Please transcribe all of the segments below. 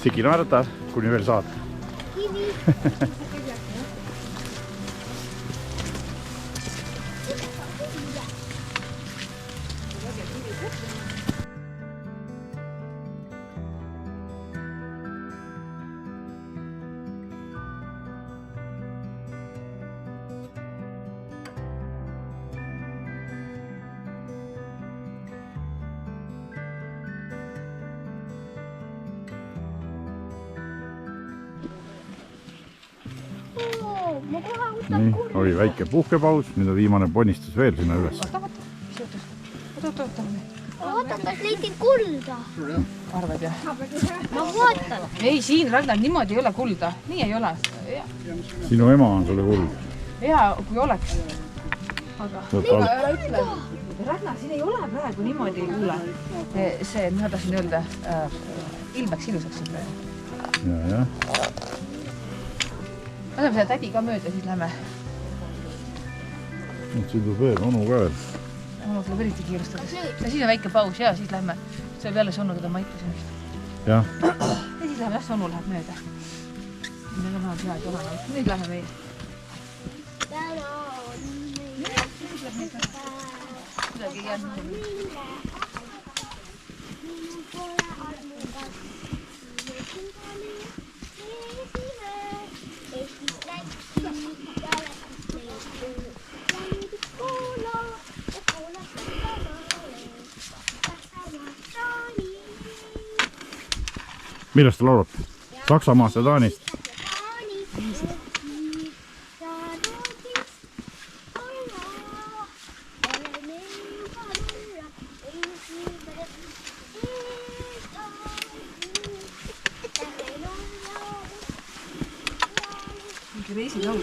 Sigi naerata, kuni veel saad. Nii, oli väike puhkepaus, nüüd on viimane ponnistus veel sinna üles. Oota, kas leidid kulda? Arvad jah? Ma vaatan. Ei, siin Ragnar niimoodi ei ole kulda. Nii ei ole. Sinu ema on sulle kuld. Hea, kui oleks. Aga ära ütle. Ragnar, siin ei ole praegu niimoodi, kuule. See, mida tahtsin öelda, ilmeks ilusaks siin praegu. Ja. Võtame seda tädi ka mööda, siis lähme. Nüüd siin tuleb veel, onu ka veel. Onu tuleb eriti kiirustades. Ja siis on väike paus ja siis lähme. See võib jälle sonnu, keda ma ütlesin. Jah. Ja siis lähme, jah, sonnu läheb mööda. Nüüd on vähemalt hea, et olema. Nüüd lähme meil. Kuidagi ei jäänud. Millest te laulate? Saksamaast ja Taanist? Mingi reisilaul.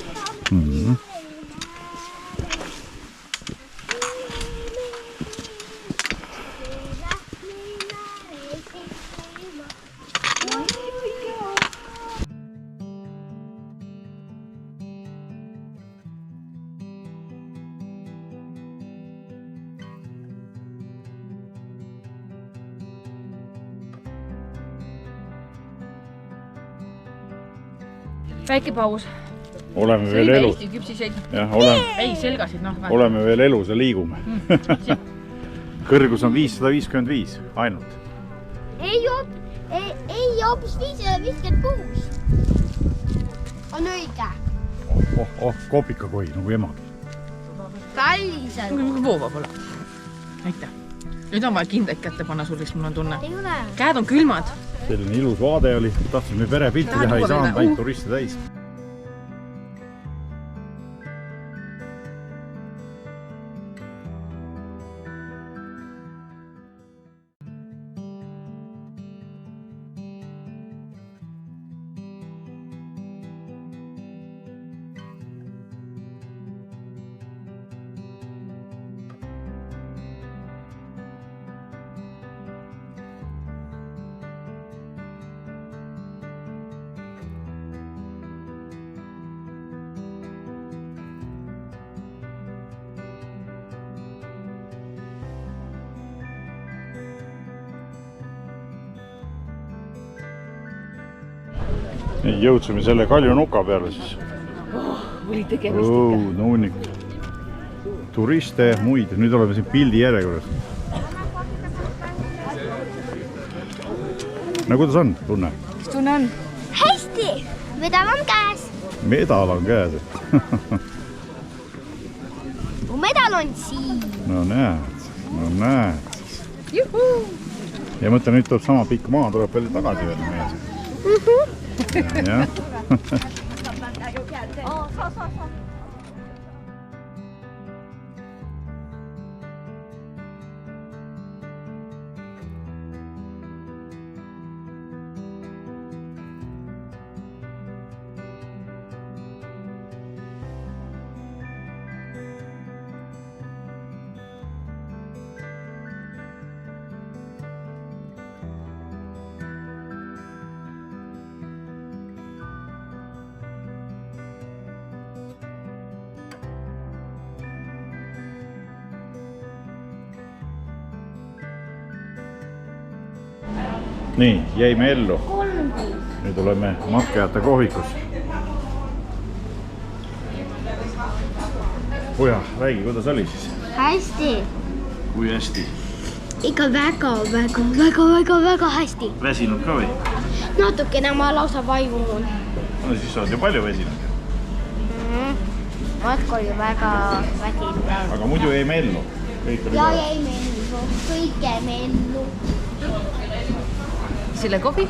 Väike paus. Oleme veel elus. Eesti küpsiseid. Jah, Ei, selgasid, noh. oleme veel elus ja liigume. Kõrgus on 555 ainult. Ei hoopis 556. On õige. Kopikakoi, nagu emagi. Talliselt. Voova pole. Aitäh. Nüüd on vaja kindaid kätte panna sul, siis mul on tunne. Ei ole. Käed on külmad. Selline ilus vaade oli. Tahtsime perepilti teha, ei saanud, ainult turiste täis. Nii, jõudsime selle kaljunuka peale siis. Oli tegemist ikka. Nõunik. Turiste, muid. Nüüd oleme siin pildi järjekorras. No kuidas on tunne? Mis tunne on? Hästi. Medal on käes. Medal on käes. Medal on siin. No näed. Juhu! Ja mõtle, nüüd tuleb sama pikk maa, tuleb veel tagasi veel meie. Ja. Nii, jäime ellu. nüüd oleme matkajate kohvikus. Puja, räägi, kuidas oli siis? Hästi. Kui hästi? Ikka väga hästi. Väsinud ka või? Natukene ma lausa vaimun. No siis sa oled ju palju väsinud. Matk oli väga väsinud. Aga muidu jäime ellu. Ja jäime ellu. Kõik jäime ellu. Sille kohvi?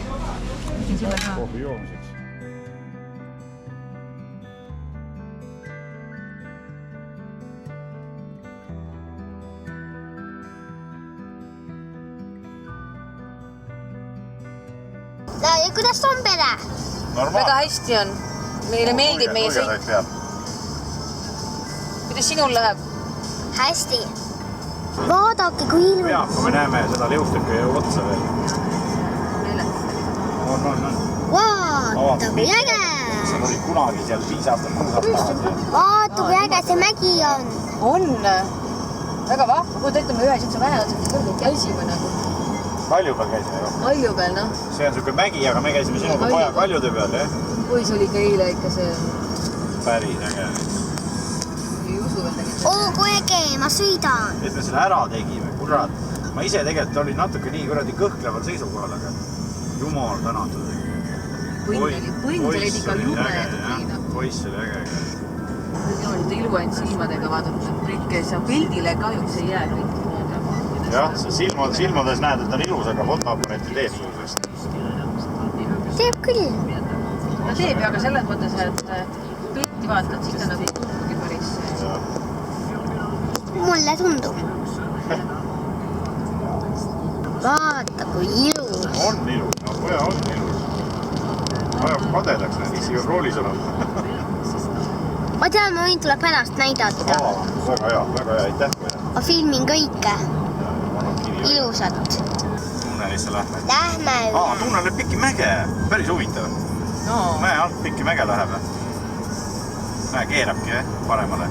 Kohvi joomiseks. Ja kuidas on pere? Väga hästi on. Meile meeldib meie sõit. Kuidas sinul läheb? Hästi. Vaadake, kui ilus. Peab, kui me näeme seda liustükku ja otsa veel. On. Vaata, kui äge. Seal oli kunagi seal 5 aastat tagasi. Vaata, kui äge see mägi on. On. Väga vahva. Kui ütleme ühe siukse väheotsaga kõrgelt käisime nagu. Kalju peal käisime ju. Kalju peal, noh. See on siuke mägi, aga me käisime sinuga poja kaljude peal, jah? Kui see oli ka eile ikka see... Päris äge. Ei usu veel tegelikult. Kui äge, ma sõidan. Et me selle ära tegime, kurat. Ma ise tegelikult olin natuke nii kuradi kõhkleval seisukohal, aga jumal tänatud. Põnd oli ikka lumetud liina. Poiss oli äge. Minul oli ilu ainult silmadega vaadatud, et kõike see pildile kahjuks ei jää kõik. Jah, silmades näed, et on ilus, aga fotoaparaat ei teeb suusest. Teeb küll. Ta teeb ju, aga selles mõttes, et pilti vaatad, siis ta nagu tundugi päris. Mulle tundub. Vaata, kui ilus. On ilus, no poja on ilus. Ajab kadedaks need, isegi roolis olema. Ma tean, ma võin tulla pärast näidata. Väga hea, aitäh. Ma filmin kõike. Ilusat. Tunnelisse lähme. Lähme. Tunnel läheb pikki mäge. Päris huvitav. Mäe alt pikki mäge läheb. Mäe keerabki, paremale.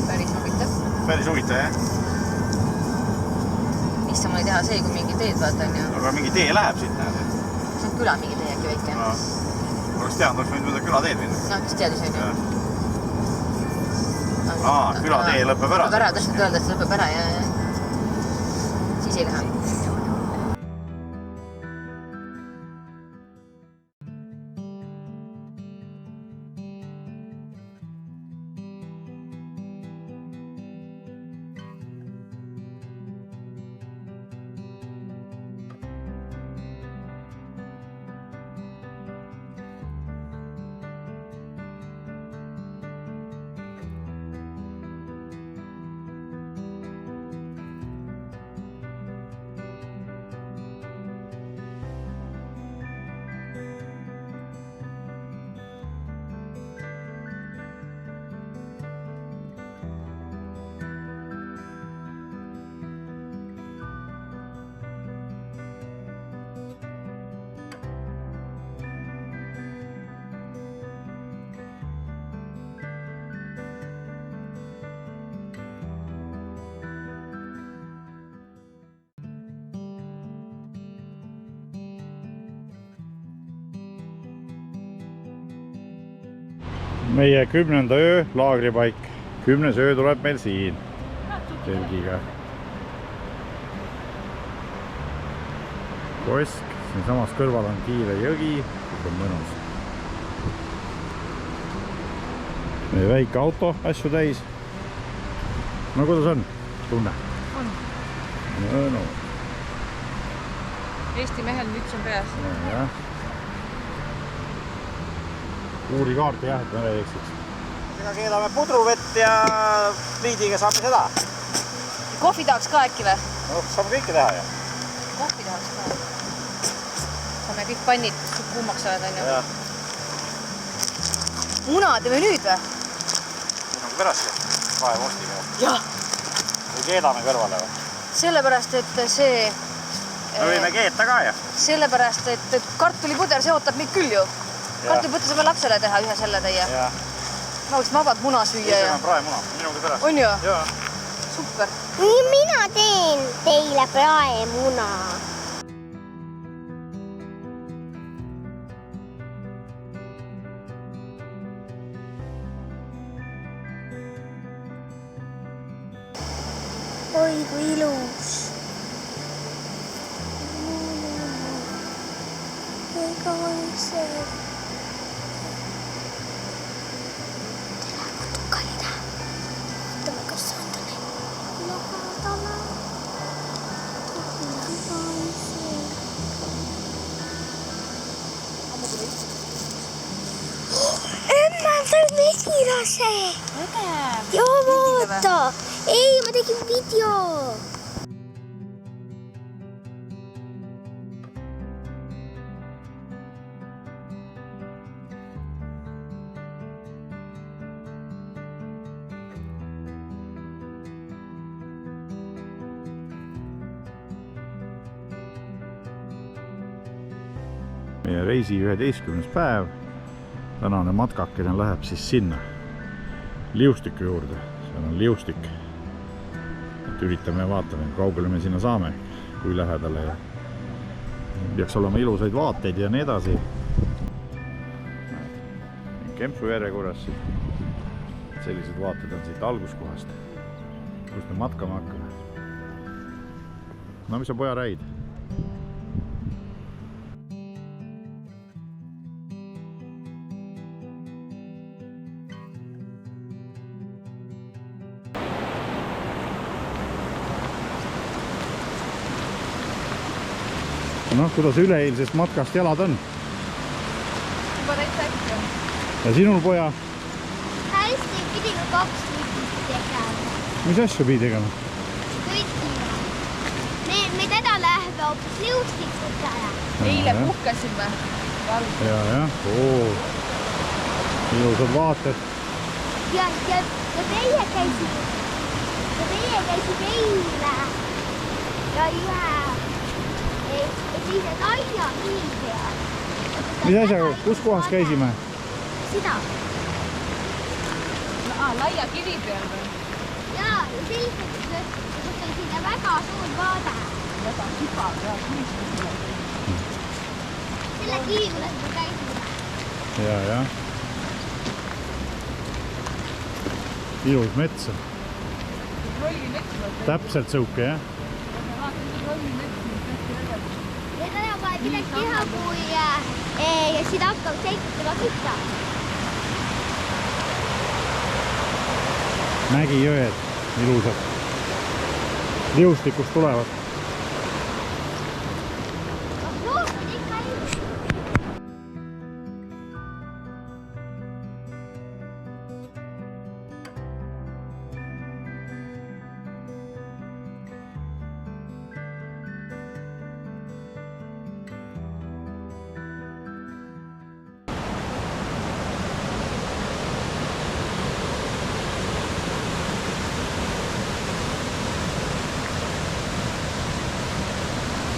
Päris huvitav. Päris huvitav, jah. Mis sa mulle teha see, kui mingi teed vaata on ju? Aga mingi tee läheb siit, näed. See on küla mingi tee äkki väike. Oleks teadnud, oleks võinud mõnda küla teed minna. No, kes teadis on ju? Küla tee lõpeb ära. Lõpeb ära, tahtnud öelda, et see lõpeb ära ja siis ei lähe. Meie 10. öö, laagripaik. 10. öö tuleb meil siin. Telgiga. Kosk, siin samas kõrval on Kiire jõgi, kus on mõnus. Meie väike auto, asju täis. No kuidas on? Tunne? On. No. Eesti mehel müts on peas. Jah. Uurikaarti jah, et me eksiks. Mina keedame pudruvett ja pliidiga saame seda. Kohvi tahaks ka äkki või? No, saame kõike teha ju. Kohvi tahaks ka. Saame kõik pannid kuumaks ajada, on ju. Muna teeme nüüd või? Muna pärast ju. Kaevorstiga. Jah. Või keedame kõrvale või? Sellepärast, et see... Me võime keeta ka ju. Sellepärast, et kartulipuder seotab meid küll ju. Kartulipuder saame lapsele teha ühe selle teie. Ma võiks vabalt muna süüa. See on praemuna, minuga pärast. On ju? Jaa. Super. Mina teen teile praemuna. oi kui ilus. Kui kaunis see. Tere kutukalida. Vaatame, kas on ta meil lähedale. Emmel sai mesilase. Joo, vaata. Ei, ma tegin video. Meie reisi 11. päev. Tänane matkakene läheb siis sinna liustiku juurde. Seal on liustik. Et üritame ja vaatame, kaugele me sinna saame, kui lähedale. Ja peaks olema ilusaid vaateid ja nii edasi. Kempsu järjekorras. Sellised vaated on siit alguskohast, kus me matkama hakkame. No mis sa poja rääid? Noh, kuidas üleeilsest matkast jalad on? Juba täitsa äkki on. Ja sinul poja? Hästi, pidime 2 liitrit tegema. Mis asju pidi tegema? Võttima. Me täna läheme hoopis liustikut aja. Eile puhkasime. Ja. Ilusad vaated. Ja teie käisime eile. Ja siis on aia kivi peal. Mis asja, kus kohas käisime? Sina. Laia kivi peal või? Jaa, ja sellised, kus on sinna väga suur vaade. Väga sügav ja Selle kivi juures me käisime. Ja. Ilus metsa. Täpselt sõuke, jah? Ja täna pole midagi teha, kui siin hakkab seikutega kütta. Mägijõed, ilusad. Liustikust tulevad. Lood on ikka ilus.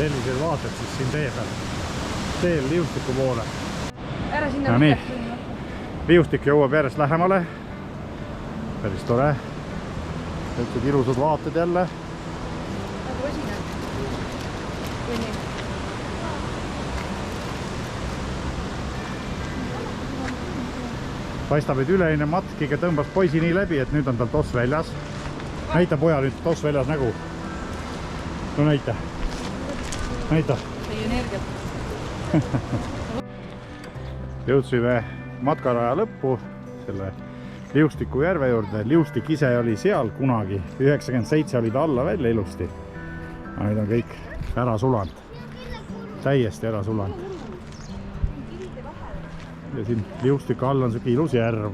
Sellised vaated siis siin tee peal. Teel liustiku poole. Ära sinna No nii. Liustik jõuab järjest lähemale. Päris tore. Sellised ilusad vaated jälle. Nagu esined. Või nii? Paistab, et üleine matkiga tõmbas poisi nii läbi, et nüüd on tal toss väljas. Näita poja nüüd toss väljas nägu. No näita. Näita. Teie energiat. Jõudsime matkaraja lõppu selle Liustiku järve juurde. Liustik ise oli seal kunagi. 97 oli ta alla välja ilusti. Aga nüüd on kõik ära sulanud. Täiesti ära sulanud. Ja siin Liustiku all on selline ilus järv.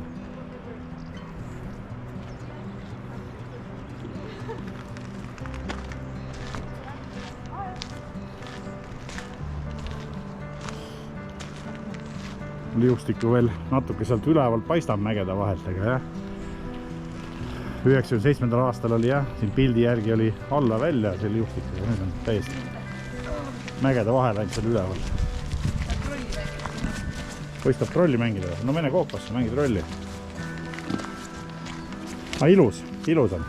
Liustikku veel natuke sealt ülevalt paistab mägede vahelt, aga jah. 97. aastal oli jah, siin pildi järgi oli alla välja see liustik, aga nüüd on täiesti mägede vahel ainult seal üleval. Võistab trolli mängida, no mene koopasse, mängi trolli. Aga ilus on.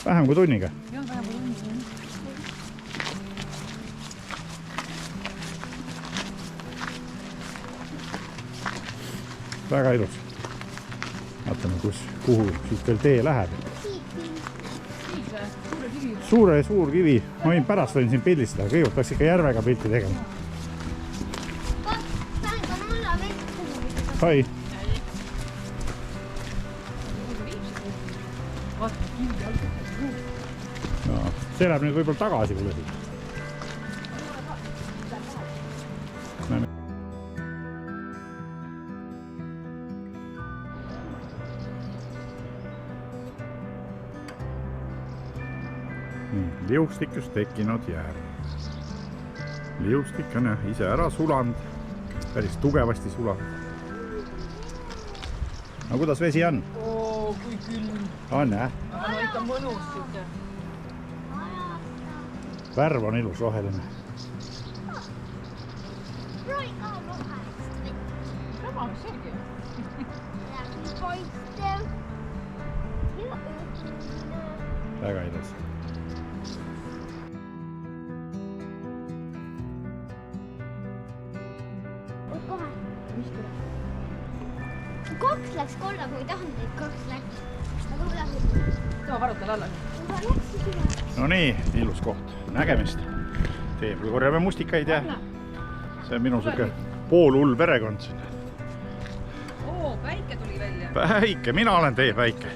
Vähem kui tunniga. Jah, vähem kui tunniga. väga ilus. Vaatame, kuhu siit veel tee läheb. Suur kivi. Ma võin pärast siin pildistada. Kõigepealt peaks ikka järvega pilti tegema. Hai. No, see läheb nüüd võib-olla tagasi kuule siit. Liustikust tekkinud järv. Liustik on ise ära sulanud, päris tugevasti sulanud. No kuidas vesi on? Oo, kui külm. On, Aga ikka mõnus siuke. Värv on ilus, roheline. Sama, mis seegi. Väga ilus. Kaks läks korra, kui ei tahtnud, et kaks läks. Aga kuidas? Too varutel alla. No nii, ilus koht. Nägemist. Teebel korjame mustikaid ja see on minu suke poolhull perekond siin. Oo, päike tuli välja. Päike, mina olen teie päike.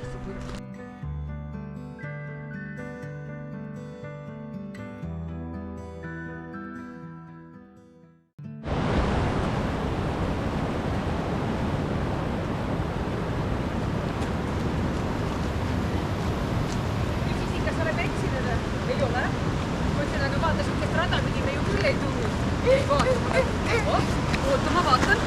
Ei ole. Mõtlen, aga vaata, sihukest rada pidi me ju küll ei tulnud. Oota, ma vaatan.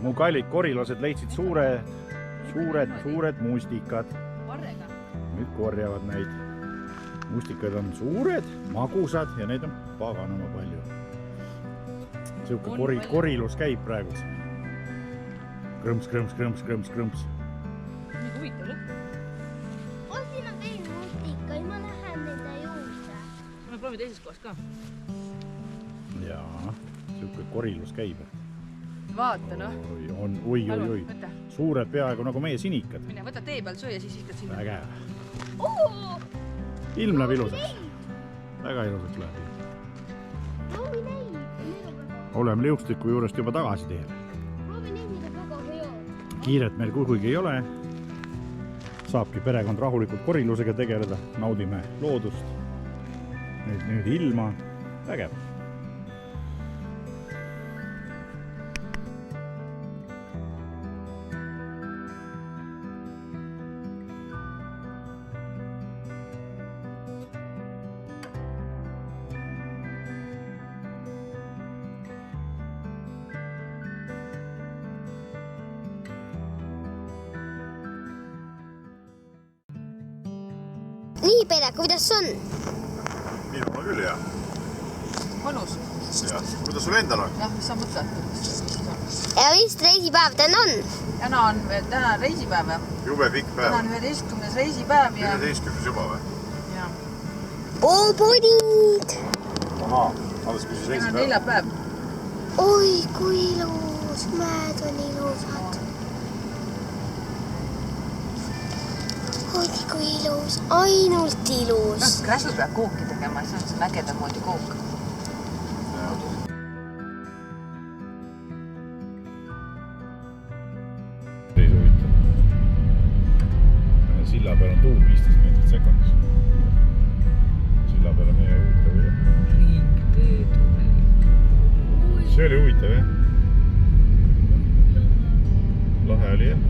Mu kallid korilased leidsid suured mustikad. Nüüd korjavad neid. Mustikad on suured, magusad ja neid on paganama palju. Siuke korilus käib praegu. Krõms. Nii huvitav lõpp. Siin on veel mustikaid, ma lähen nende juurde. Ma proovin teises kohas ka. Jaa, siuke korilus käib. Vaata, noh. Oi. Suured peaaegu nagu meie sinikad. Mine, võta tee peal söö ja siis viskad sinna. Vägev. Ilm läheb ilusaks. Väga ilusaks läheb. Oleme Liustiku juurest juba tagasi teel. Kiiret meil kuhugi ei ole. Saabki perekond rahulikult korilusega tegeleda. Naudime loodust. Nüüd ilma. Vägev. Nii, Pere, kuidas on? Minul on küll hea. Mõnus. Ja. Kuidas sul endal on? Jah, mis sa mõtled? Ja vist reisipäev täna on? Täna on reisipäev. Jube pikk päev. Täna on 11. reisipäev. 11. juba või? Jah. Oo, podid! Ahaa, alles küsis Täna on reisipäev. neljapäev. Oi, kui ilus. Mäed on ilusad. Oi, kui ilus. Ainult ilus. Gräsus peab kooki tegema, see on see mägede moodi kook. Ei huvitav. Silla peal on tuul 15 meetrit sekundis. Silla peal on meie huvitav üle. See oli huvitav, jah? Lahe oli, jah?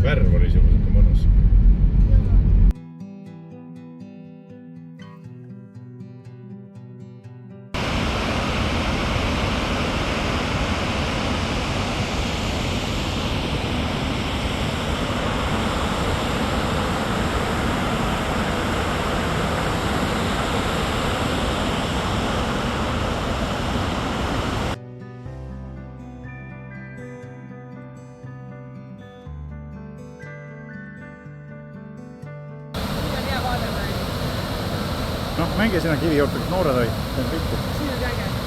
Värv oli juba siuke mõnus. noh, mängi sinna kivi juurde, kus noored olid. See on kõik. siin on äge.